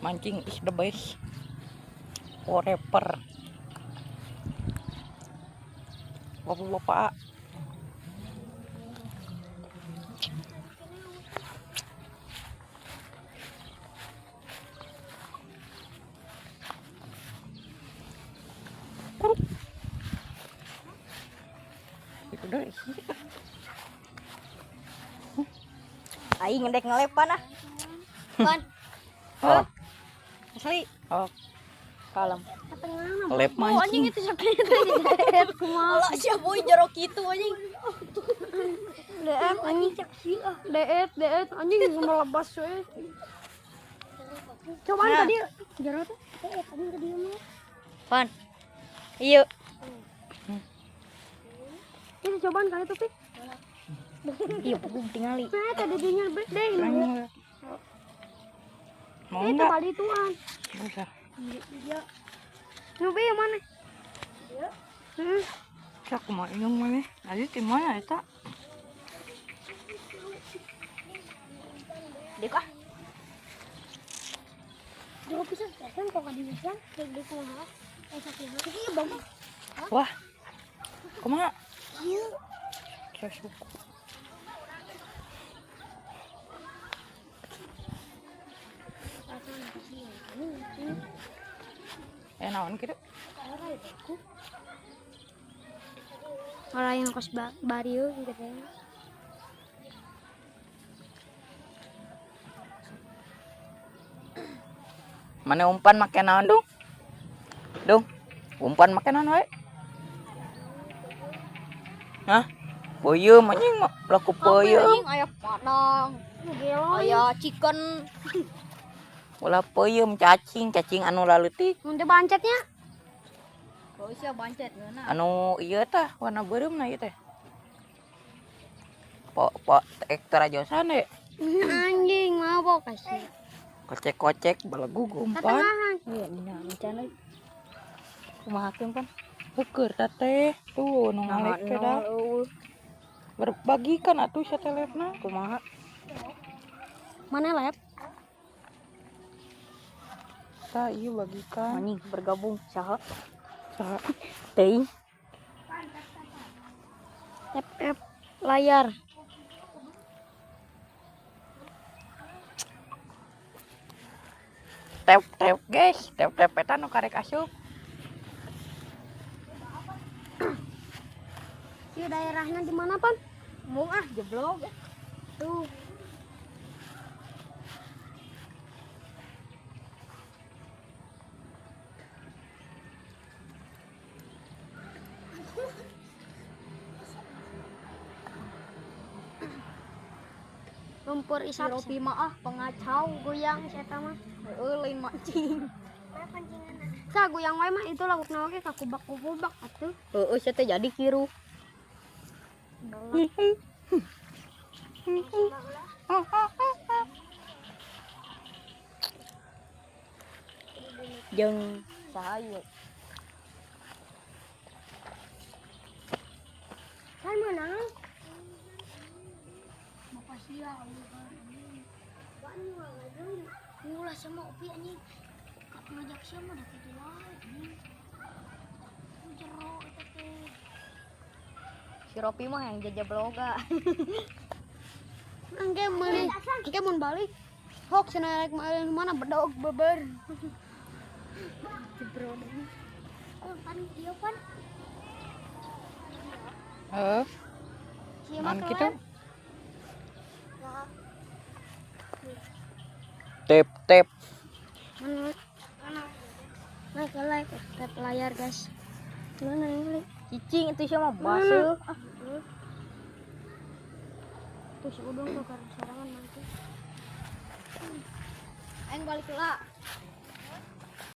Mancing is the best forever. Bapak-bapak. Itu deh. Aing ngedek ngelepan ah. Pan. Oh, Asli. oh, Kalem. lep mancing. Itu sakit deet kumaha. Lah sia boy jorok kitu anjing. Deet anjing cek sih ah. Deet anjing melepas we. Coba tadi jorok tuh. Deet anjing tadi mah. Pan. Iya. Ini cobaan kali tuh, Pik. Iya, belum tingali. Nah, tadi dinya deh. Mau Itu enggak? kali tuan. Bisa. Iya. Nubi yang mana? Iya. Cak mau inung mana? Nanti di mana eta? Dekah. Jauh bisa kan kok di bisa dek kumaha? Sakit. Iya, Bang. Wah. Kumaha? Iya. Suku. Naon kitu? Orang yang kos barieu gitu teh. Mana umpan make naon dong? Dong. Umpan make naon wae? Hah? Peuyeum anjing mah laku peuyeum. Aya padang. Aya chicken. Ulah peuyeum cacing anu laleutik. Mun teh bancetnya. Oh, sia bancet ngeuna. Anu ieu tah warna beureumna ieu teh. Po ekstra josan deh. Anjing mau kasih. Kocek-kocek balagu umpan. Tatangahan. Iya, nya encan euy. Kumaha keun pan? Beukeur tah teh. Tuh nu ngalek teh dah. Berbagikan atuh satelepna. Kumaha? Mana lep? Tah ieu bagikan. Anjing bergabung saha? Saha? Teuing. FF layar. Tep guys, tep eta nu karek asup. Ieu daerahnya di mana, Pan? Mung ah jeblok. Tuh. Lumpur isap ropi mah pengacau goyang saya mah lain mancing sa goyang wae mah itu lagukna oge kakubak-kubak atuh saya teh jadi kiru jeung saha ieu kan menang Ulah sama Opi anjing. Kap ngajak siapa dah kitu wae anjing. Jero eta teh. Si Ropi mah yang jajabloga. Engke meuli, engke mun balik. Hok cenah rek mana bedog beber. Jebro deui. Oh, pan ieu pan. Heeh. Sieu mah kitu. Tep. Nah, kalau tep layar guys. Mana ini? Cicing itu siapa basuh. Tuh si udung tuh kan sorangan nanti. Aing balik lah.